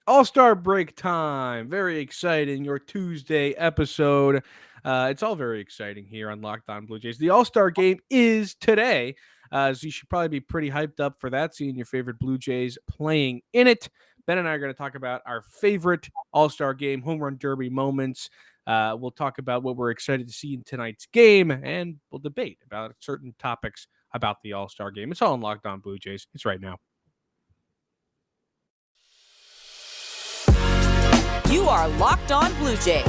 All-Star break time. Very exciting. Your Tuesday episode. It's all very exciting here on Locked On Blue Jays. The All-Star game is today. So you should probably be pretty hyped up for that, seeing your favorite Blue Jays playing in it. Ben and I are going to talk about our favorite All-Star game home run derby moments. We'll talk about what we're excited to see in tonight's game, and we'll debate about certain topics about the All-Star game. It's all on Locked On Blue Jays. It's right now. You are Locked On Blue Jays,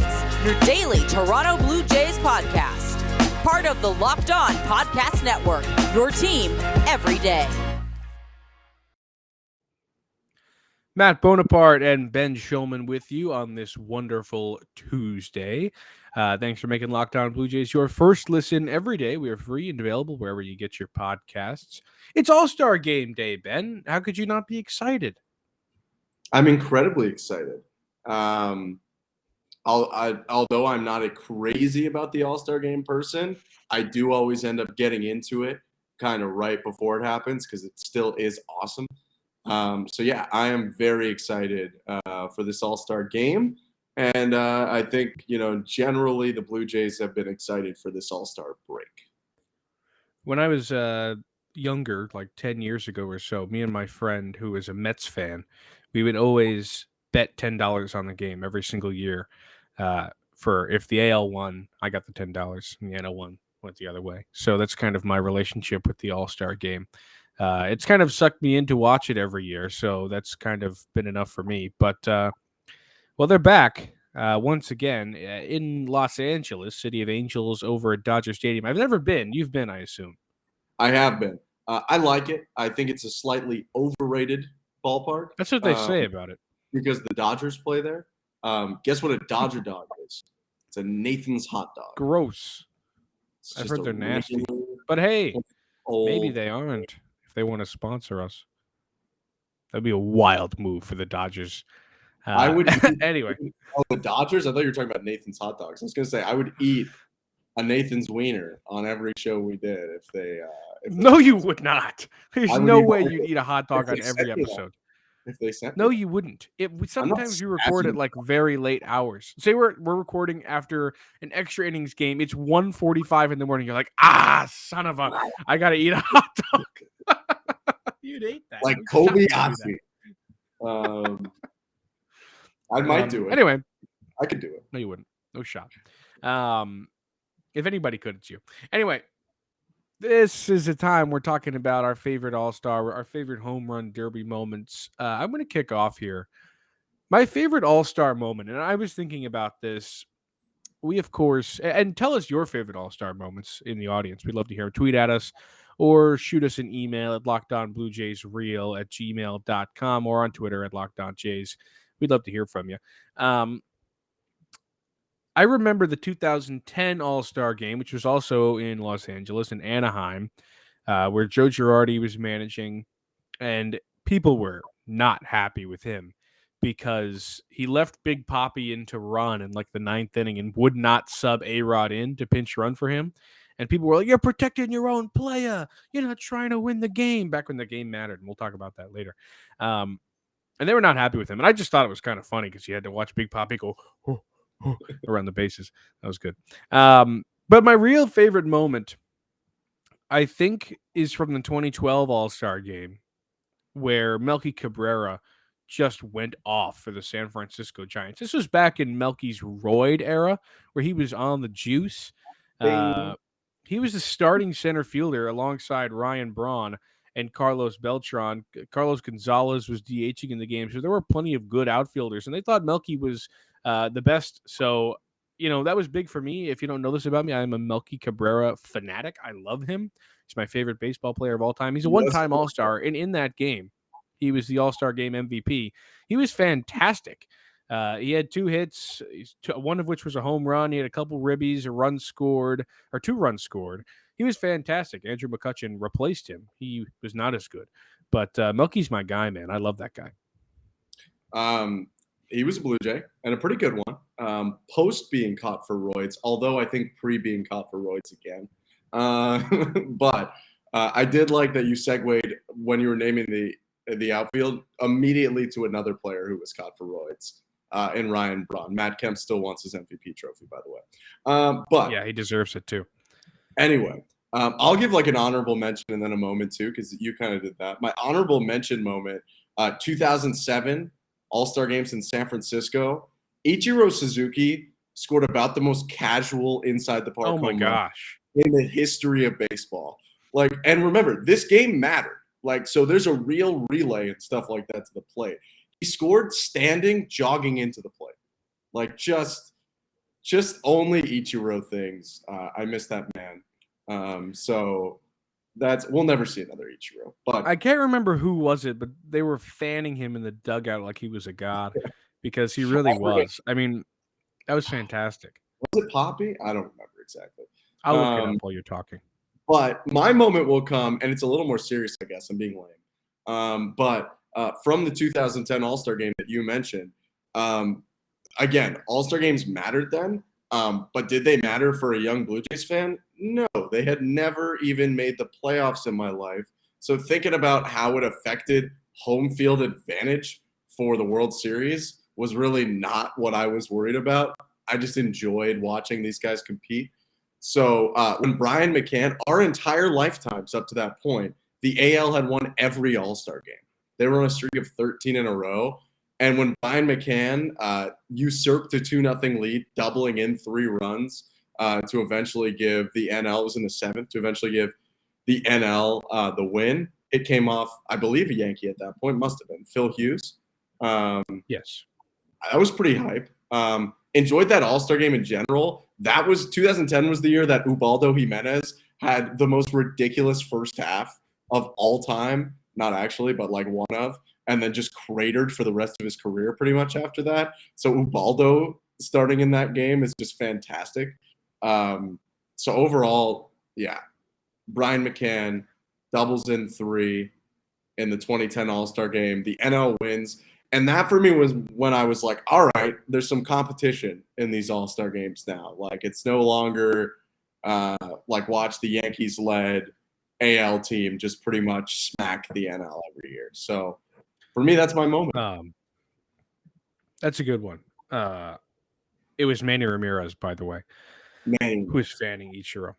your daily Toronto Blue Jays podcast. Part of the Locked On Podcast Network, your team every day. Matt Bonaparte and Ben Shulman with you on this wonderful Tuesday. Thanks for making Locked On Blue Jays your first listen every day. We are free and available wherever you get your podcasts. It's All-Star Game Day, Ben. How could you not be excited? I'm incredibly excited. Although I'm not a crazy about the All-Star game person, I do always end up getting into it kind of right before it happens because it still is awesome. So yeah, I am very excited for this All-Star game. And I think, generally the Blue Jays have been excited for this All-Star break. When I was younger, like 10 years ago or so, me and my friend who was a Mets fan, we would always bet $10 on the game every single year. For if the AL won, I got the $10, and the NL won went the other way. So that's kind of my relationship with the All-Star game. It's kind of sucked me in to watch it every year, so that's kind of been enough for me. But well, they're back once again in Los Angeles, City of Angels, over at Dodger Stadium. I've never been. You've been, I assume. I have been. I like it. I think it's a slightly overrated ballpark. That's what they say about it. Because the Dodgers play there. Guess what a Dodger dog is? It's a Nathan's hot dog. Gross. I've heard they're nasty. But hey, maybe they aren't if they want to sponsor us. That'd be a wild move for the Dodgers. I would anyway. Oh, the Dodgers? I thought you were talking about Nathan's hot dogs. I was going to say I would eat a Nathan's wiener on every show we did if they. No, you would not. There's no way you'd eat a hot dog on every episode. If they sent No, you wouldn't. Sometimes we record at like very late hours. Say we're recording after an extra innings game. It's 1:45 in the morning. You're like, son of a, I gotta eat a hot dog. You'd hate that. Like Kobayashi. I might do it. Anyway, I could do it. No, you wouldn't. No shot. If anybody could, it's you. Anyway, this is a time we're talking about our favorite All-Star, our favorite home run derby moments. I'm going to kick off here. My favorite All-Star moment, and I was thinking about this. We, of course, and tell us your favorite All-Star moments in the audience. We'd love to hear. Tweet at us or shoot us an email at lockedonbluejaysreal@gmail.com or on Twitter at lockedonjays. We'd love to hear from you. I remember the 2010 All-Star game, which was also in Los Angeles, in Anaheim, where Joe Girardi was managing, and people were not happy with him because he left Big Papi in to run in like the ninth inning and would not sub A-Rod in to pinch run for him. And people were like, you're protecting your own player. You're not trying to win the game, back when the game mattered. And we'll talk about that later. And they were not happy with him. And I just thought it was kind of funny because you had to watch Big Papi go, around the bases. That was good. But my real favorite moment, I think, is from the 2012 All-Star game where Melky Cabrera just went off for the San Francisco Giants. This was back in Melky's roid era where he was on the juice. He was the starting center fielder alongside Ryan Braun and Carlos Beltran. Carlos Gonzalez was DHing in the game, so there were plenty of good outfielders, and they thought Melky was the best. So, that was big for me. If you don't know this about me, I'm a Melky Cabrera fanatic. I love him. He's my favorite baseball player of all time. He's a one-time All-Star, and in that game, he was the All-Star game MVP. He was fantastic. He had 2 hits, one of which was a home run. He had a couple ribbies, a run scored, or 2 runs scored. He was fantastic. Andrew McCutchen replaced him. He was not as good. But Melky's my guy, man. I love that guy. He was a Blue Jay, and a pretty good one. Post being caught for roids, although I think pre being caught for roids again. But I did like that you segued when you were naming the in the outfield immediately to another player who was caught for roids. And Ryan Braun. Matt Kemp still wants his MVP trophy, by the way. But yeah, he deserves it too. Anyway, I'll give like an honorable mention and then a moment too, because you kind of did that. My honorable mention moment, 2007 All-Star Games in San Francisco. Ichiro Suzuki scored about the most casual inside the park Oh my home run gosh. in the history of baseball. Like, and remember, this game mattered. Like, so there's a real relay and stuff like that to the plate. He scored standing, jogging into the plate. Like, just only Ichiro things. I miss that man. So we'll never see another Ichiro. But I can't remember who was it, but they were fanning him in the dugout like he was a god because he really was. I mean, that was fantastic. Was it Poppy? I don't remember exactly. I'll look it up while you're talking. But my moment will come, and it's a little more serious, I guess. I'm being lame. But from the 2010 All-Star Game that you mentioned, again, All-Star Games mattered then, but did they matter for a young Blue Jays fan? No, they had never even made the playoffs in my life. So thinking about how it affected home field advantage for the World Series was really not what I was worried about. I just enjoyed watching these guys compete. So when Brian McCann, our entire lifetimes up to that point, the AL had won every All-Star game. They were on a streak of 13 in a row. And when Brian McCann usurped a 2-0 lead, doubling in 3 runs to eventually give the NL, it was in the 7th, to eventually give the NL the win, it came off, I believe, a Yankee at that point. Must have been Phil Hughes. Yes. That was pretty hype. Enjoyed that All-Star game in general. That was 2010 was the year that Ubaldo Jimenez had the most ridiculous first half of all time. Not actually, but like one of. And then just cratered for the rest of his career pretty much after that. So Ubaldo starting in that game is just fantastic. So overall, yeah, Brian McCann doubles in 3 in the 2010 All-Star game. The NL wins. And that for me was when I was like, all right, there's some competition in these All-Star games now. Like it's no longer like watch the Yankees-led AL team just pretty much smack the NL every year. So for me, that's my moment. That's a good one. It was Manny Ramirez, by the way, who was fanning Ichiro.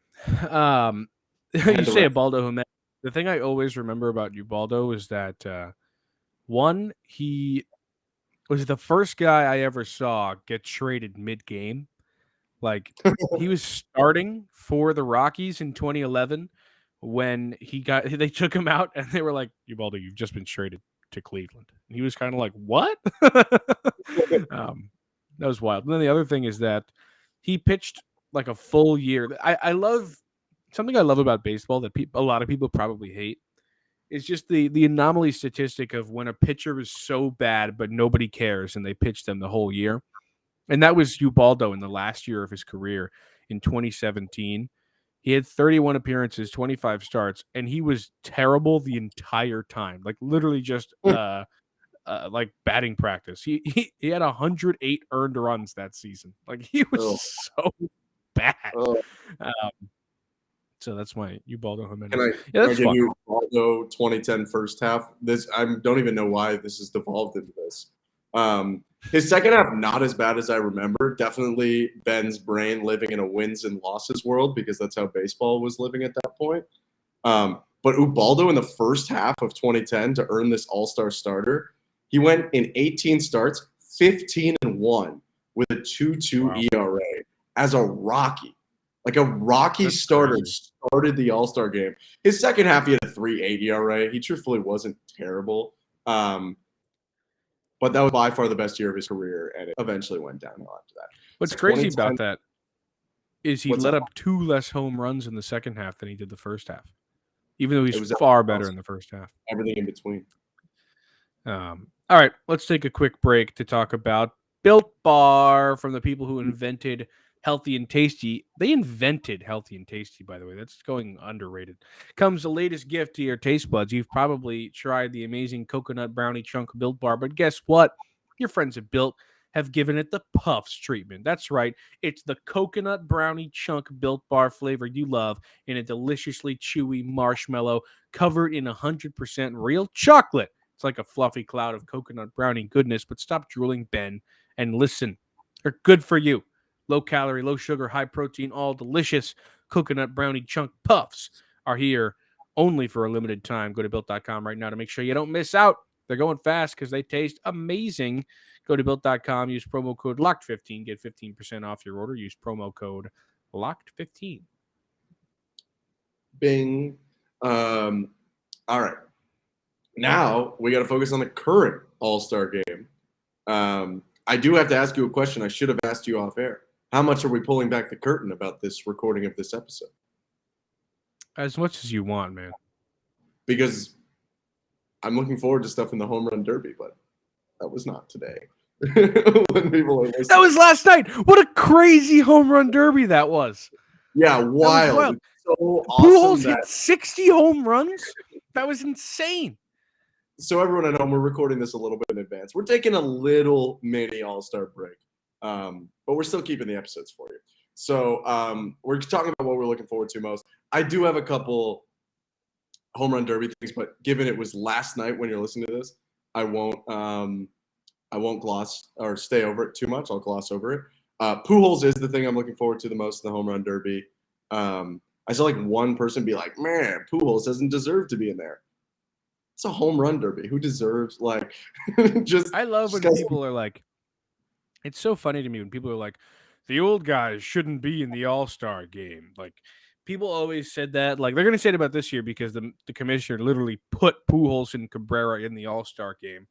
You say Ubaldo Jimenez. The thing I always remember about Ubaldo is that one, he was the first guy I ever saw get traded mid-game. Like he was starting for the Rockies in 2011 when they took him out and they were like, Ubaldo, you've just been traded to Cleveland. And he was kind of like, what? That was wild. And then the other thing is that he pitched like a full year. I love something I love about baseball that a lot of people probably hate is just the anomaly statistic of when a pitcher is so bad but nobody cares and they pitch them the whole year. And that was Ubaldo in the last year of his career in 2017. He had 31 appearances, 25 starts, and he was terrible the entire time. Like literally just like batting practice. He had 108 earned runs that season. Like he was so bad. So that's my Ubaldo Jimenez. Can I give you Ubaldo 2010 first half? I don't even know why this has devolved into this. His second half, not as bad as I remember. Definitely Ben's brain living in a wins and losses world because that's how baseball was living at that point. But Ubaldo in the first half of 2010 to earn this all-star starter, he went in 18 starts, 15-1 with a 2.2 ERA as a Rocky. Like a Rocky starter started the All-Star game. His second half, he had a 3.8 ERA. He truthfully wasn't terrible. But that was by far the best year of his career, and it eventually went downhill after that. What's crazy about that is he let up 2 less home runs in the second half than he did the first half, even though he's far better in the first half. Everything in between. All right, let's take a quick break to talk about Built Bar from the people who invented Healthy and Tasty. They invented Healthy and Tasty, by the way. That's going underrated. Comes the latest gift to your taste buds. You've probably tried the amazing coconut brownie chunk Built Bar, but guess what? Your friends at Built have given it the Puffs treatment. That's right. It's the coconut brownie chunk Built Bar flavor you love in a deliciously chewy marshmallow covered in 100% real chocolate. It's like a fluffy cloud of coconut brownie goodness, but stop drooling, Ben, and listen. They're good for you. Low calorie, low sugar, high protein, all delicious coconut brownie chunk puffs are here only for a limited time. Go to built.com right now to make sure you don't miss out. They're going fast because they taste amazing. Go to built.com, use promo code LOCKED15, get 15% off your order. Use promo code LOCKED15. Bing. All right. Now we got to focus on the current All-Star game. I do have to ask you a question I should have asked you off air. How much are we pulling back the curtain about this recording of this episode? As much as you want, man. Because I'm looking forward to stuff in the home run derby, but that was not today. When people are listening. That was last night. What a crazy home run derby that was. Yeah, wild. So Pujols awesome hit 60 home runs. That was insane. So everyone at home, we're recording this a little bit in advance. We're taking a little mini All-Star break, but we're still keeping the episodes for you. So we're talking about what we're looking forward to most. I do have a couple home run derby things, but given it was last night when you're listening to this, I won't gloss or stay over it too much. I'll gloss over it. Pujols is the thing I'm looking forward to the most in the home run derby. I saw like one person be like, man, Pujols doesn't deserve to be in there. It's a home run derby. Who deserves just? I love when people are like, it's so funny to me when people are like, the old guys shouldn't be in the All-Star game. Like, people always said that. Like, they're going to say it about this year because the commissioner literally put Pujols and Cabrera in the All-Star game.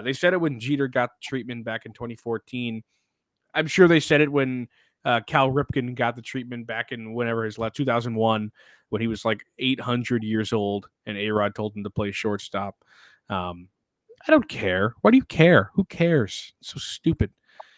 They said it when Jeter got the treatment back in 2014. I'm sure they said it when Cal Ripken got the treatment back in whenever his left 2001 when he was like 800 years old and A-Rod told him to play shortstop. I don't care. Why do you care? Who cares? It's so stupid.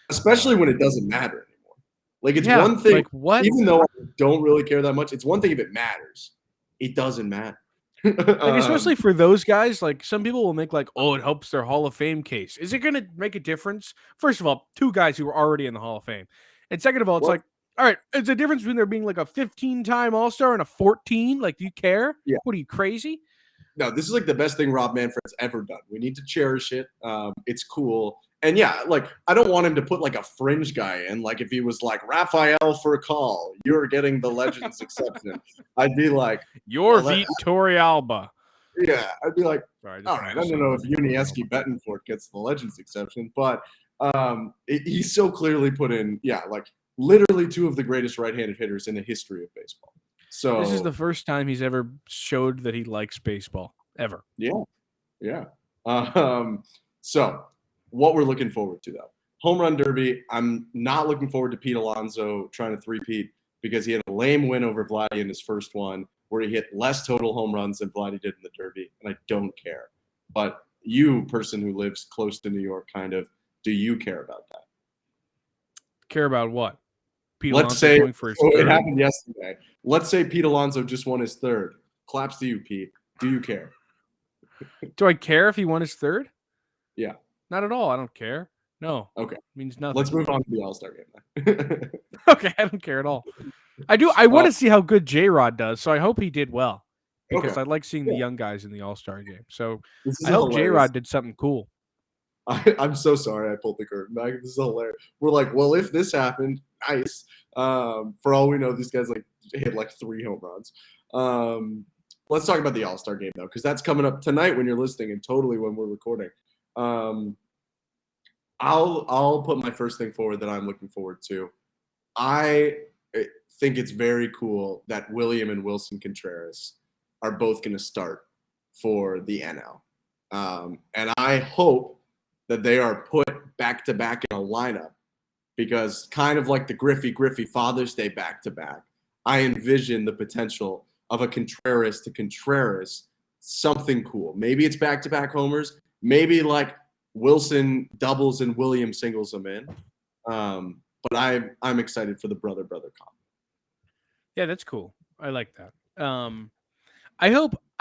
Especially when it doesn't matter anymore. Like, it's one thing. Like, what? Even though I don't really care that much, it's one thing if it matters. It doesn't matter. Like, especially for those guys, like, some people will make like, oh, it helps their Hall of Fame case. Is it going to make a difference? First of all, two guys who were already in the Hall of Fame. And second of all, it's like, all right, it's a difference between there being like a 15-time All-Star and a 14. Like, do you care? Yeah. What are you, crazy? No, this is like the best thing Rob Manfred's ever done. We need to cherish it. It's cool. And yeah, like, I don't want him to put like a fringe guy in. Like, if he was like Rafael for a call, you're getting the Legends exception. I'd be like, you're Vittorio Alba. Yeah, I'd be like, sorry, all right, I don't know if Unieski Betancourt gets the Legends exception, but he's so clearly put in, like literally two of the greatest right-handed hitters in the history of baseball. So this is the first time he's ever showed that he likes baseball, ever. Yeah. So what we're looking forward to, though. Home run derby, I'm not looking forward to Pete Alonso trying to three-peat because he had a lame win over Vladdy in his first one where he hit less total home runs than Vladdy did in the derby, and I don't care. But you, person who lives close to New York, kind of, do you care about that? Care about what? Pete Let's Alonso say going for his it happened yesterday. Let's say Pete Alonso just won his third. Claps to you, Pete. Do you care? Do I care if he won his third? Yeah. Not at all. I don't care. No. Okay. It means nothing. Let's move on to the All-Star game then. Okay, I don't care at all. I want to see how good J-Rod does, so I hope he did well. Because I like seeing the young guys in the All-Star game. So I hope J-Rod did something cool. I'm so sorry I pulled the curtain back. This is hilarious. We're like, well, if this happened, nice. For all we know, these guys like hit like 3 home runs. Let's talk about the All-Star game, though, because that's coming up tonight when you're listening and totally when we're recording. I'll put my first thing forward that I'm looking forward to. I think it's very cool that William and Wilson Contreras are both going to start for the NL. And I hope that they are put back-to-back in a lineup because kind of like the Griffey Father's Day back-to-back, I envision the potential of a Contreras to Contreras, something cool. Maybe it's back-to-back homers. Maybe like Wilson doubles and William singles them in. But I'm excited for the brother-brother combo. Yeah, that's cool. I like that. I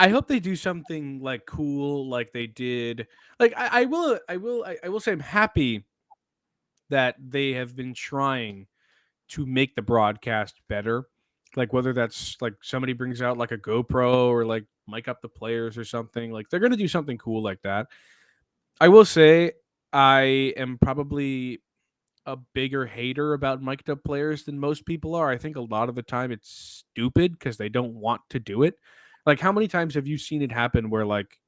hope they do something like cool, like they did. Like I will say I'm happy that they have been trying to make the broadcast better. Like whether that's like somebody brings out like a GoPro or like mic up the players or something. Like they're gonna do something cool like that. I will say I am probably a bigger hater about mic'd up players than most people are. I think a lot of the time it's stupid because they don't want to do it. Like how many times have you seen it happen where like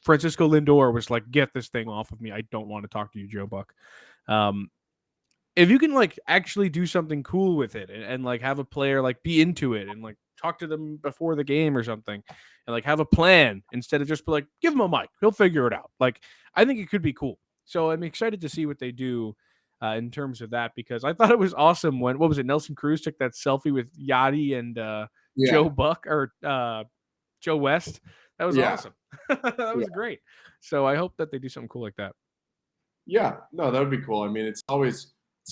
Francisco Lindor was like, "Get this thing off of me. I don't want to talk to you, Joe Buck." Um, if you can like actually do something cool with it and like have a player like be into it and like talk to them before the game or something and like have a plan instead of just be like, give him a mic, he'll figure it out. Like I think it could be cool. So I'm excited to see what they do in terms of that because I thought it was awesome when what was it, Nelson Cruz took that selfie with Yachty and Yeah, Joe Buck or Joe West. That was yeah, awesome. That yeah, was great. So I hope that they do something cool like that. yeah. No, that would be cool. I mean, it's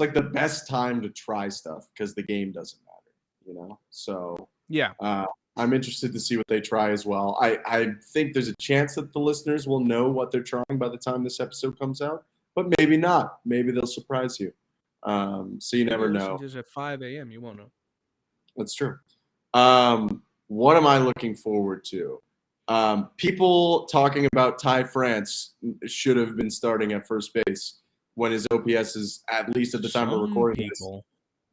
like the best time to try stuff because the game doesn't matter. So Yeah. uh, I'm interested to see what they try as well. I think there's a chance that the listeners will know what they're trying by the time this episode comes out, but maybe not. Maybe they'll surprise you. So you Maybe never you'll listen know. to this at 5 a.m. You won't know. That's true. What am I looking forward to? People talking about Ty France should have been starting at first base when his OPS is, at least at the time we're Some recording this, people.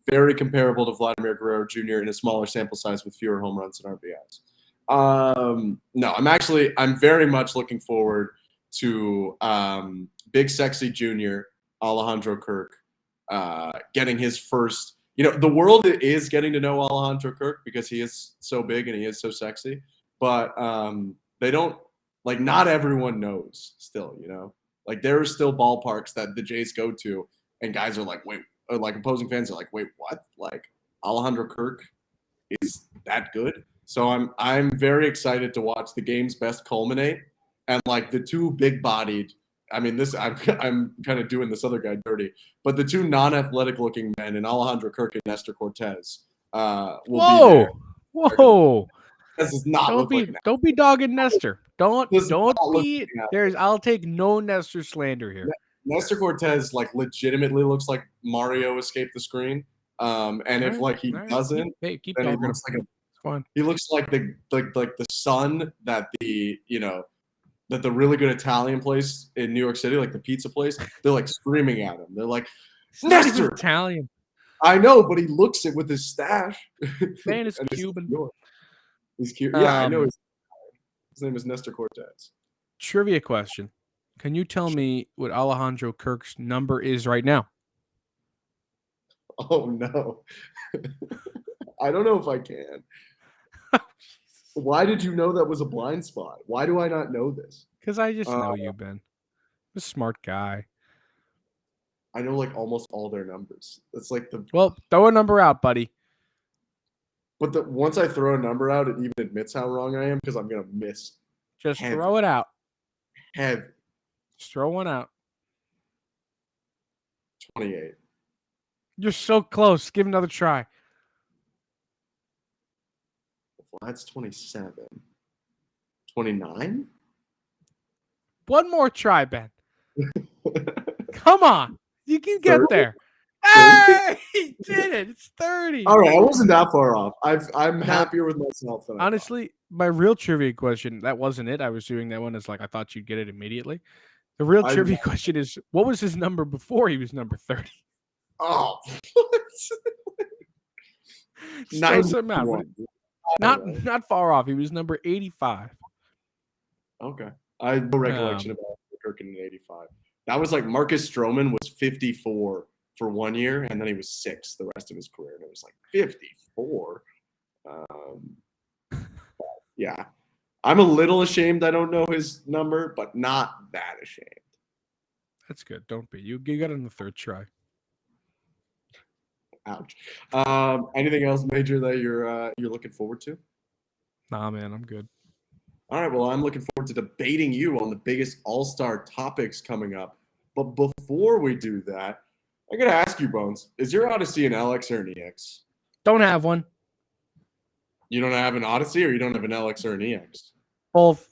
very comparable to Vladimir Guerrero Jr. in a smaller sample size with fewer home runs and RBIs. No, I'm very much looking forward to Big Sexy Jr. Alejandro Kirk getting his first. The world is getting to know Alejandro Kirk because he is so big and he is so sexy, but they don't like. Not everyone knows still. Like there are still ballparks that the Jays go to, and guys are like, wait, or like opposing fans are like, wait, what? Like Alejandro Kirk is that good? So I'm very excited to watch the game's best culminate, and like the two big-bodied. I mean, I'm kind of doing this other guy dirty, but the two non-athletic looking men, and Alejandro Kirk and Nestor Cortez, will be there. Whoa. This does not look like an Don't be dogging Nestor. does Don't not look be like there's I'll take no Nestor slander here. Nestor Cortez like legitimately looks like Mario escaped the screen. And if like he doesn't, Keep then he dogging looks like It's fine. he looks like the son that that the really good Italian place in New York City, like the pizza place, they're like screaming at him. They're like, It's not even Nestor! Italian. I know, but he looks it with his stash. Man is And Cuban. He's cute. Yeah, I know. His name is Nestor Cortez. Trivia question. Can you tell me what Alejandro Kirk's number is right now? Oh no. I don't know if I can. Why did you know that was a blind spot? Why do I not know this? Because I just know you, Ben. I'm a smart guy. I know like almost all their numbers. It's like Well, throw a number out, buddy. But once I throw a number out, it even admits how wrong I am because I'm gonna miss. Just throw it out. Heavy. Just throw one out. 28. You're so close. Give another try. Well, that's 27. 29? One more try, Ben. Come on. You can get 30? there. Hey, he did it. It's 30. All right, I wasn't that far off. I'm happier with myself than honestly, my real trivia question, that wasn't it. I was doing that one as like I thought you'd get it immediately. The real trivia question is, what was his number before he was number 30? Oh, Not far off. He was number 85. Okay. I have no recollection about Kirk in 85. That was like Marcus Stroman was 54 for 1 year, and then he was 6 the rest of his career. And it was like 54. Yeah. I'm a little ashamed I don't know his number, but not that ashamed. That's good. Don't be. You got it on the third try. Ouch. Anything else major that you're looking forward to? Nah, man, I'm good. All right, well, I'm looking forward to debating you on the biggest all-star topics coming up. But before we do that, I got to ask you, Bones, is your Odyssey an LX or an EX? Don't have one. You don't have an Odyssey or you don't have an LX or an EX? Both.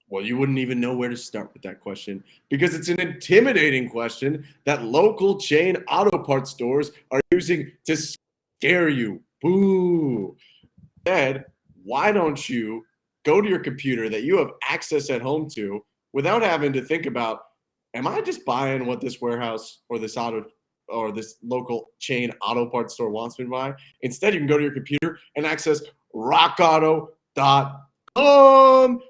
Well, you wouldn't even know where to start with that question because it's an intimidating question that local chain auto parts stores are using to scare you Boo. Instead, why don't you go to your computer that you have access at home to without having to think about, am I just buying what this warehouse or this local chain auto parts store wants me to buy? Instead, you can go to your computer and access rockauto.com.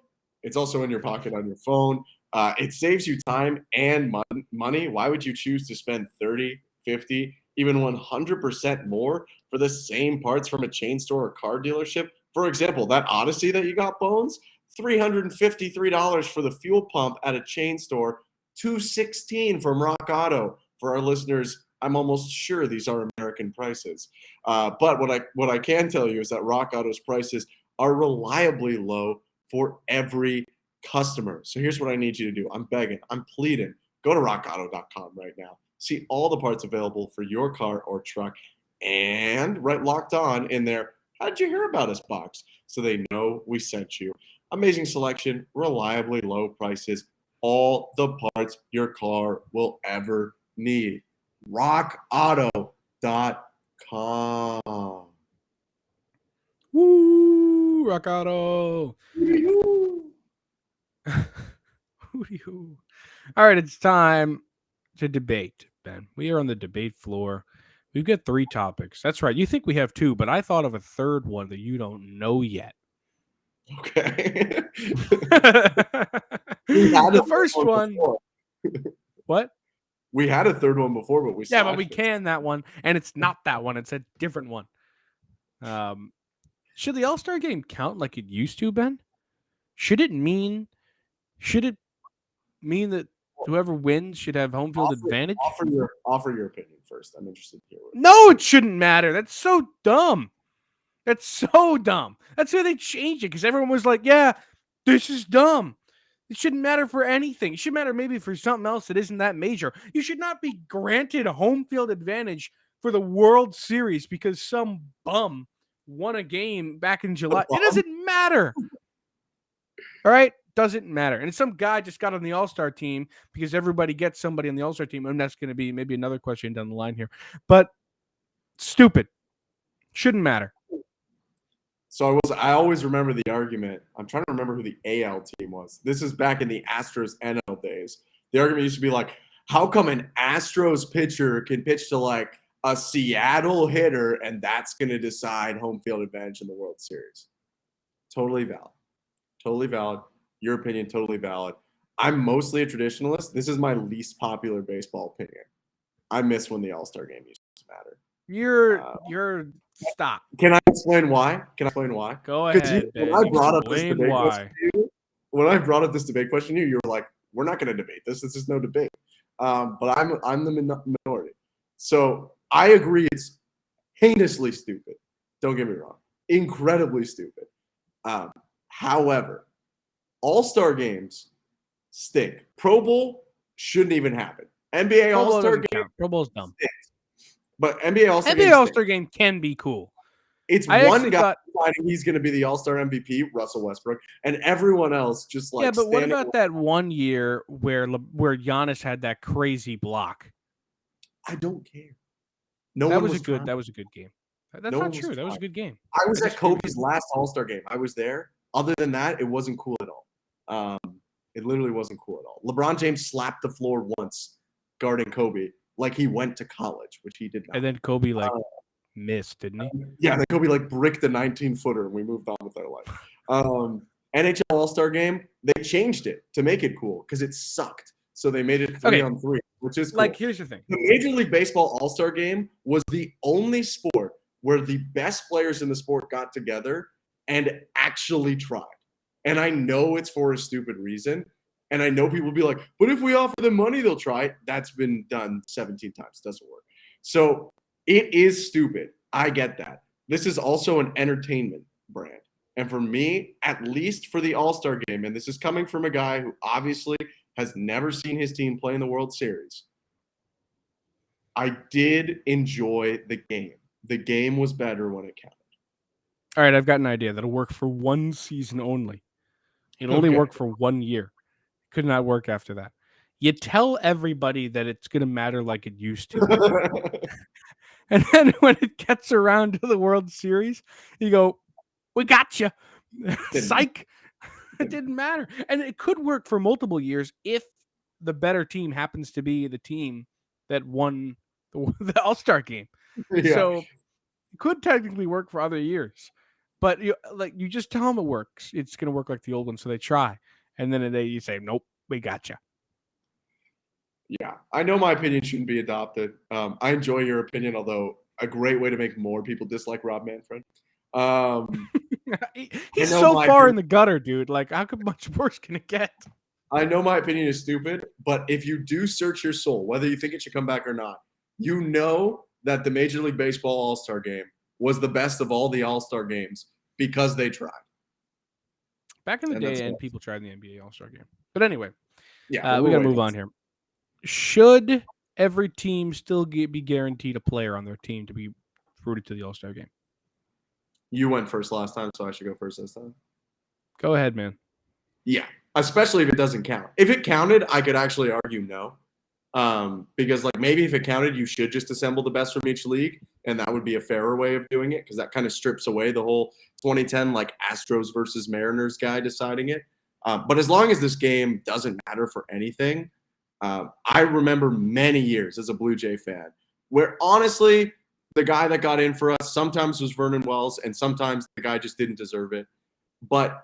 It's also in your pocket on your phone. It saves you time and money. Why would you choose to spend 30, 50, even 100% more for the same parts from a chain store or car dealership? For example, that Odyssey that you got, Bones, $353 for the fuel pump at a chain store, $216 from Rock Auto. For our listeners, I'm almost sure these are American prices. But what I can tell you is that Rock Auto's prices are reliably low for every customer. So here's what I need you to do. I'm begging, I'm pleading. Go to rockauto.com right now. See all the parts available for your car or truck, and write Locked On in there. How did you hear about us box? So they know we sent you. Amazing selection, reliably low prices, all the parts your car will ever need. rockauto.com. Woo! Rock Auto. All right, it's time to debate, Ben. We are on the debate floor. We've got 3 topics. That's right. You think we have 2, but I thought of a third one that you don't know yet. Okay. The first one. What? We had a third one before, but we but we can that one, and it's not that one. It's a different one. Should the All-Star game count like it used to, Ben? Should it mean that whoever wins should have home field advantage? Offer your opinion first. I'm interested to hear it. No, it shouldn't matter. That's so dumb. That's so dumb. That's why they changed it, because everyone was like, yeah, this is dumb. It shouldn't matter for anything. It should matter maybe for something else that isn't that major. You should not be granted a home field advantage for the World Series because some bum won a game back in July. It doesn't matter. All right? Doesn't matter. And some guy just got on the All-Star team because everybody gets somebody on the All-Star team. And that's going to be maybe another question down the line here. But stupid. Shouldn't matter. So I always remember the argument. I'm trying to remember who the AL team was. This is back in the Astros NL days. The argument used to be like, how come an Astros pitcher can pitch to like a Seattle hitter and that's going to decide home field advantage in the World Series? Totally valid. Totally valid. Your opinion, totally valid. I'm mostly a traditionalist. This is my least popular baseball opinion. I miss when the All-Star game used to matter. You're stop. Can I explain why? Go ahead. When I brought up this debate question to you, you were like, "We're not going to debate this. This is no debate." But I'm the minority, so I agree. It's heinously stupid. Don't get me wrong, incredibly stupid. However, All-Star games stink. Pro Bowl shouldn't even happen. NBA All-Star game. Pro Bowl's dumb. Stinks. But NBA All-Star game can be cool. It's one guy deciding he's going to be the All-Star MVP, Russell Westbrook, and everyone else just like. Yeah, but what about that one year where Giannis had that crazy block? I don't care. That was a good game. That's not true. That was a good game. I was at Kobe's last All-Star game. I was there. Other than that, it wasn't cool at all. It literally wasn't cool at all. LeBron James slapped the floor once guarding Kobe, like he went to college, which he did not. And then Kobe missed, didn't he? Yeah, then Kobe bricked the 19-footer, and we moved on with our life. NHL All-Star Game, they changed it to make it cool because it sucked. So they made it 3-on-3, which is cool. Here's the thing. The Major League Baseball All-Star Game was the only sport where the best players in the sport got together and actually tried. And I know it's for a stupid reason. And I know people will be like, but if we offer them money, they'll try it. That's been done 17 times. Doesn't work. So it is stupid. I get that. This is also an entertainment brand. And for me, at least for the All-Star game, and this is coming from a guy who obviously has never seen his team play in the World Series, I did enjoy the game. The game was better when it counted. All right, I've got an idea that'll work for one season only. It'll only work for 1 year. Could not work after that. You tell everybody that it's going to matter like it used to. And then when it gets around to the World Series, you go, "We got you." Psych. It didn't matter, and it could work for multiple years if the better team happens to be the team that won the All-Star game. Yeah. So it could technically work for other years, but you just tell them it works. It's going to work like the old one, so they try, and then you say, "Nope, we got you." Yeah, I know my opinion shouldn't be adopted. I enjoy your opinion, although a great way to make more people dislike Rob Manfred. He's so far in the gutter, dude. Like, how much worse can it get? I know my opinion is stupid, but if you do search your soul, whether you think it should come back or not, you know that the Major League Baseball All-Star Game was the best of all the All-Star games because they tried. Back in the day, and people tried the NBA All-Star Game. But anyway, we got to move on here. Should every team still be guaranteed a player on their team to be rooted to the All-Star Game? You went first last time, so I should go first this time. Go ahead, man. Yeah, especially if it doesn't count. If it counted, I could actually argue no. Because like maybe if it counted, you should just assemble the best from each league, and that would be a fairer way of doing it because that kind of strips away the whole 2010 like Astros versus Mariners guy deciding it. But as long as this game doesn't matter for anything, I remember many years as a Blue Jay fan where honestly the guy that got in for us sometimes was Vernon Wells and sometimes the guy just didn't deserve it. But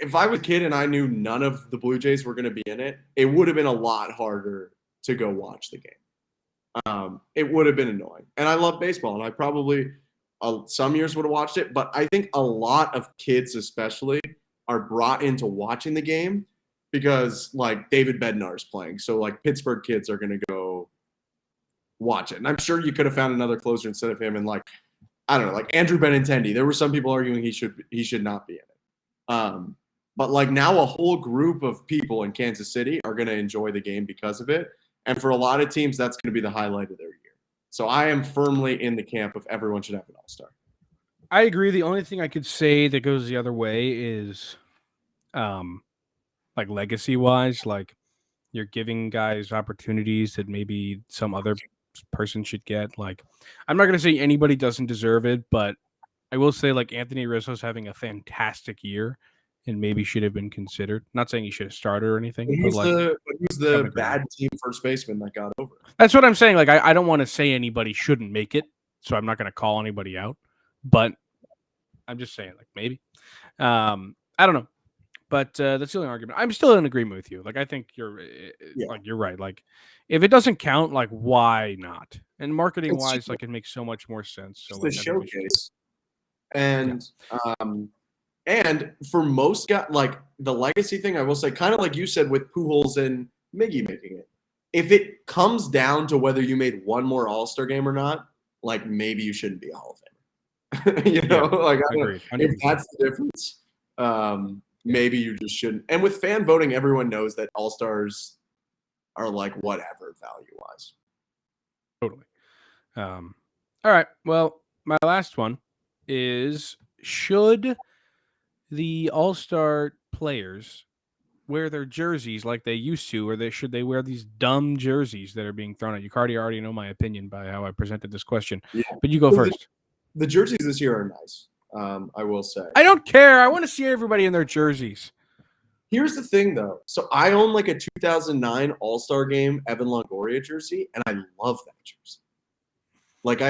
if I was a kid and I knew none of the Blue Jays were going to be in it, it would have been a lot harder to go watch the game. It would have been annoying. And I love baseball, and I probably some years would have watched it. But I think a lot of kids especially are brought into watching the game because, like, David Bednar is playing. So, like, Pittsburgh kids are going to go watch it. And I'm sure you could have found another closer instead of him. And, like, I don't know, like Andrew Benintendi. There were some people arguing he should not be in it. But like now a whole group of people in Kansas City are going to enjoy the game because of it. And for a lot of teams, that's going to be the highlight of their year. So I am firmly in the camp of everyone should have an all-star. I agree. The only thing I could say that goes the other way is like legacy-wise, like you're giving guys opportunities that maybe some other person should get. Like I'm not going to say anybody doesn't deserve it, but I will say like Anthony Rizzo's having a fantastic year and maybe should have been considered. Not saying he should have started or anything. Who's the bad team first baseman that got over? That's what I'm saying. Like I don't want to say anybody shouldn't make it, so I'm not going to call anybody out. But I'm just saying, like maybe. I don't know. But that's the only argument. I'm still in agreement with you. Like I think you're right. Like if it doesn't count, like why not? And marketing wise, like it makes so much more sense. So it's a showcase. And and for most guys, like the legacy thing, I will say, kind of like you said with Pujols and Miggy making it. If it comes down to whether you made one more All-Star game or not, like maybe you shouldn't be a Hall of Famer. Like if that's the difference, maybe you just shouldn't. And with fan voting, everyone knows that All-Stars are like whatever value-wise. Totally. All right. Well, my last one is should the All-Star players wear their jerseys like they used to, or should they wear these dumb jerseys that are being thrown at you? Cardi, I already know my opinion by how I presented this question, but you go first. The jerseys this year are nice, I will say. I don't care. I want to see everybody in their jerseys. Here's the thing, though. So I own like a 2009 All-Star Game Evan Longoria jersey, and I love that jersey. Like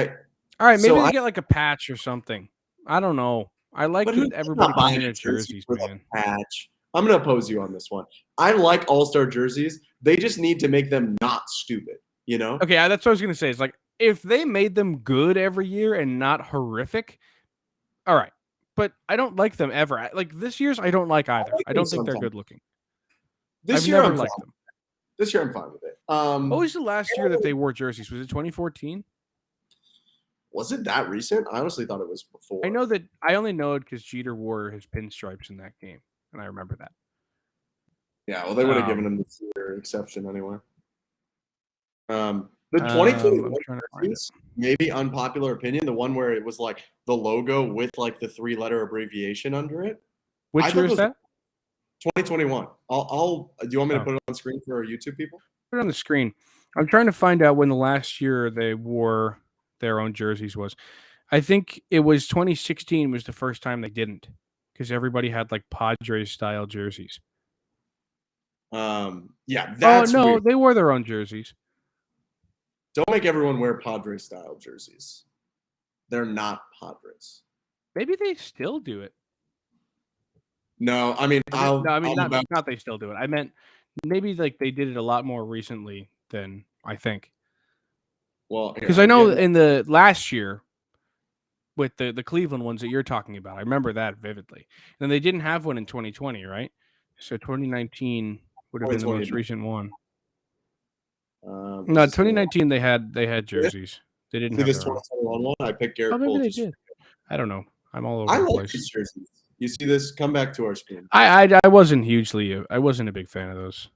all right, maybe they get like a patch or something. I don't know. I like everybody buying their jerseys, man. Patch. I'm going to oppose you on this one. I like All-Star jerseys. They just need to make them not stupid, you know? Okay, that's what I was going to say. It's like if they made them good every year and not horrific, all right. But I don't like them ever. Like this year's, I don't like either. I don't think they're good looking. This year, I'm liked them. This year, I'm fine with it. What was the last year that they wore jerseys? Was it 2014? Was it that recent? I honestly thought it was before. I know that. I only know it because Jeter wore his pinstripes in that game, and I remember that. Yeah, well, they would have given him the year exception anyway. The 2021 jerseys, maybe unpopular opinion, the one where it was like the logo with like the 3-letter abbreviation under it. Which year is that? 2021. Do you want me to put it on screen for our YouTube people? Put it on the screen. I'm trying to find out when the last year they wore their own jerseys was. I think it was 2016 was the first time they didn't because everybody had like Padres style jerseys. Yeah, Oh that's no, weird. they wore their own jerseys. Don't make everyone wear Padres style jerseys. They're not Padres. Maybe they still do it. No, I mean, No, I mean I'm about not they still do it. I meant maybe like they did it a lot more recently than I think. well here, Because I know in the last year with the Cleveland ones that you're talking about, I remember that vividly. And they didn't have one in 2020, right? So 2019 would have been the 2020 most recent one. is No, this the one? 2019 they had jerseys. They didn't See have this their own. 2021 one? I picked Oh, Garrett maybe Cole. they did. I don't know. I'm all over I the like place. these jerseys. You see this? Come back to our screen. I wasn't I wasn't a big fan of those.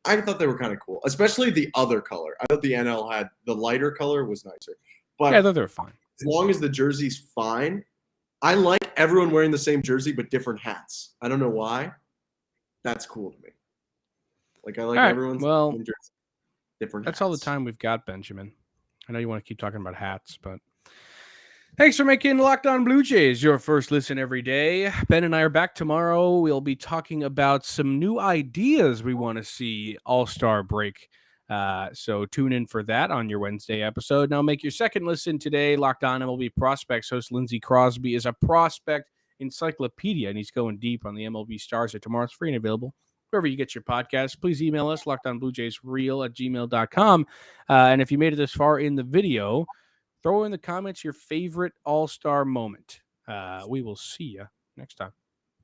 I thought they were kind of cool, especially the other color. I thought the NL had the lighter color was nicer. But Yeah, I thought they were fine. as long as the jersey's fine, I like everyone wearing the same jersey but different hats. I don't know why. That's cool to me. Like I like All right, everyone's well, same jersey, different that's hats. all the time we've got, Benjamin. I know you want to keep talking about hats, but thanks for making Locked On Blue Jays your first listen every day. Ben and I are back tomorrow. We'll be talking about some new ideas we want to see All-Star break. So tune in for that on your Wednesday episode. Now make your second listen today. Locked On MLB Prospects host Lindsey Crosby is a prospect encyclopedia, and he's going deep on the MLB stars. So tomorrow's free and available wherever you get your podcasts. Please email us, lockedonbluejaysreal@gmail.com. And if you made it this far in the video, throw in the comments your favorite All-Star moment. We will see you next time.